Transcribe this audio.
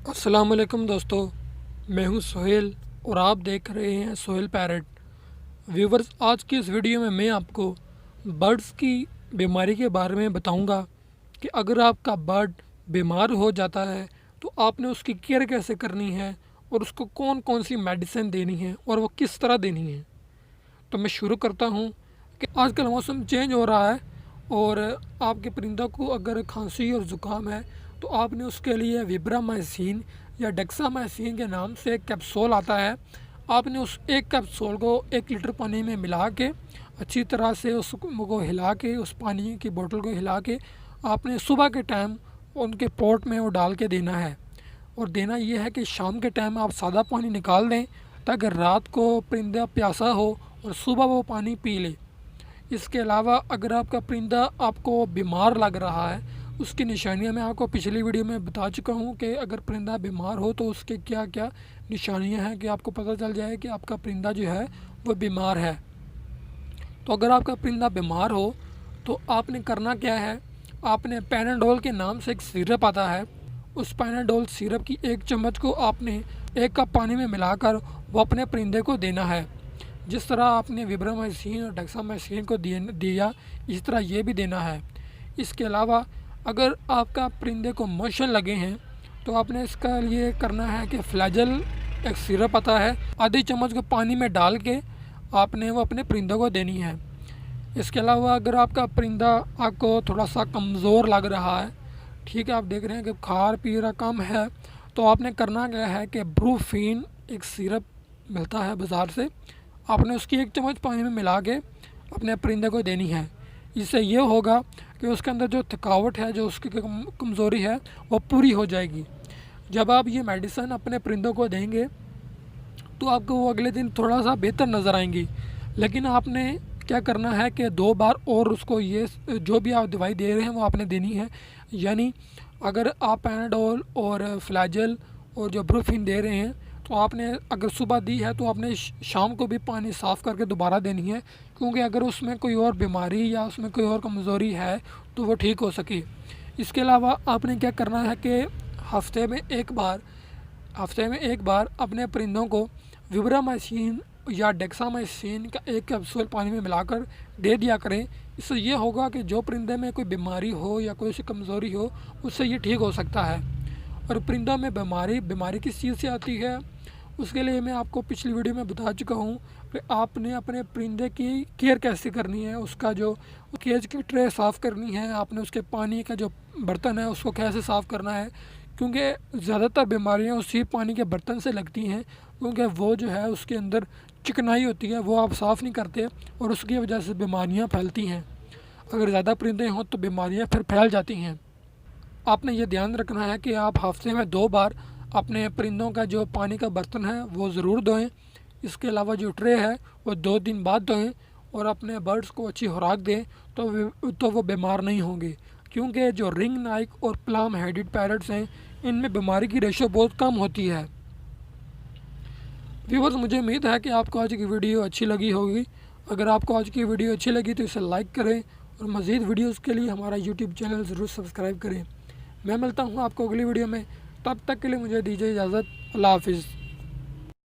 अस्सलाम वालेकुम दोस्तों, मैं हूं सोहेल और आप देख रहे हैं सोहेल पैरट। व्यूवर्स, आज की इस वीडियो में मैं आपको बर्ड्स की बीमारी के बारे में बताऊंगा कि अगर आपका बर्ड बीमार हो जाता है तो आपने उसकी केयर कैसे करनी है और उसको कौन कौन सी मेडिसिन देनी है और वो किस तरह देनी है। तो मैं शुरू करता हूँ कि आजकल मौसम चेंज हो रहा है और आपके परिंदों को अगर खांसी और ज़ुकाम है तो आपने उसके लिए विब्रामाइसिन या डेक्सामाइसिन के नाम से एक कैप्सूल आता है। आपने उस एक कैप्सूल को 1 लीटर पानी में मिला के अच्छी तरह से उसको हिला के, उस पानी की बोतल को हिला के आपने सुबह के टाइम उनके पोट में वो डाल के देना है। और देना ये है कि शाम के टाइम आप सादा पानी निकाल दें ताकि रात को परिंदा प्यासा हो और सुबह वो पानी पी ले। इसके अलावा अगर आपका परिंदा आपको बीमार लग रहा है, उसकी निशानियां मैं आपको पिछली वीडियो में बता चुका हूं कि अगर परिंदा बीमार हो तो उसके क्या क्या निशानियां हैं कि आपको पता चल जाए कि आपका परिंदा जो है वो बीमार है। तो अगर आपका परिंदा बीमार हो तो आपने करना क्या है, आपने पैनाडोल के नाम से एक सिरप आता है, उस पैनाडोल सिरप की 1 चम्मच को आपने 1 कप पानी में मिलाकर वो अपने परिंदे को देना है। जिस तरह आपने विब्रामाइसिन और डेक्सामाइसिन को दिया, इस तरह ये भी देना है। इसके अलावा अगर आपका परिंदे को मोशन लगे हैं तो आपने इसका लिए करना है कि फ्लैजल एक सिरप आता है, आधी चम्मच को पानी में डाल के आपने वो अपने परिंदों को देनी है। इसके अलावा अगर आपका परिंदा आपको थोड़ा सा कमज़ोर लग रहा है, ठीक है, आप देख रहे हैं कि खार पी रहा कम है, तो आपने करना क्या है कि ब्रूफीन एक सिरप मिलता है बाज़ार से, आपने उसकी 1 चम्मच पानी में मिला के अपने परिंदे को देनी है। इससे ये होगा कि उसके अंदर जो थकावट है, जो उसकी कमज़ोरी है, वो पूरी हो जाएगी। जब आप ये मेडिसिन अपने परिंदों को देंगे तो आपको वो अगले दिन थोड़ा सा बेहतर नज़र आएंगी। लेकिन आपने क्या करना है कि 2 बार और उसको ये जो भी आप दवाई दे रहे हैं वो आपने देनी है। यानी अगर आप पैनाडोल और फ्लैजल और जो ब्रूफिन दे रहे हैं तो आपने अगर सुबह दी है तो आपने शाम को भी पानी साफ़ करके दोबारा देनी है, क्योंकि अगर उसमें कोई और बीमारी या उसमें कोई और कमज़ोरी है तो वो ठीक हो सके। इसके अलावा आपने क्या करना है कि हफ्ते में एक बार अपने परिंदों को विब्रामाइसिन या डेक्सामाइसिन का 1 कैप्सूल पानी में मिलाकर दे दिया करें। इससे ये होगा कि जो परिंदे में कोई बीमारी हो या कोई सी कमज़ोरी हो उससे ये ठीक हो सकता है। और परिंदों में बीमारी किस चीज़ से आती है उसके लिए मैं आपको पिछली वीडियो में बता चुका हूँ कि आपने अपने परिंदे की केयर कैसे करनी है। उसका जो केज की ट्रे साफ़ करनी है, आपने उसके पानी का जो बर्तन है उसको कैसे साफ़ करना है, क्योंकि ज़्यादातर बीमारियां उसी पानी के बर्तन से लगती हैं, क्योंकि वो जो है उसके अंदर चिकनाई होती है, वो आप साफ़ नहीं करते और उसकी वजह से बीमारियां फैलती हैं। अगर ज़्यादा परिंदे हों तो बीमारियां फिर फैल जाती हैं। आपने ये ध्यान रखना है कि आप हफ्ते में 2 बार अपने परिंदों का जो पानी का बर्तन है वो ज़रूर धोएं। इसके अलावा जो ट्रे है वो 2 दिन बाद धोएं और अपने बर्ड्स को अच्छी खुराक दें तो वो बीमार नहीं होंगे, क्योंकि जो रिंग नाइक और प्लम हेडेड पैरट्स हैं इनमें बीमारी की रेशो बहुत कम होती है। व्यूअर्स, मुझे उम्मीद है कि आपको आज की वीडियो अच्छी लगी होगी। अगर आपको आज की वीडियो अच्छी लगी तो इसे लाइक करें और मज़ीद वीडियोस के लिए हमारा यूट्यूब चैनल ज़रूर सब्सक्राइब करें। मैं मिलता हूँ आपको अगली वीडियो में, तब तक के लिए मुझे दीजिए इजाज़त। अल्लाह हाफिज़।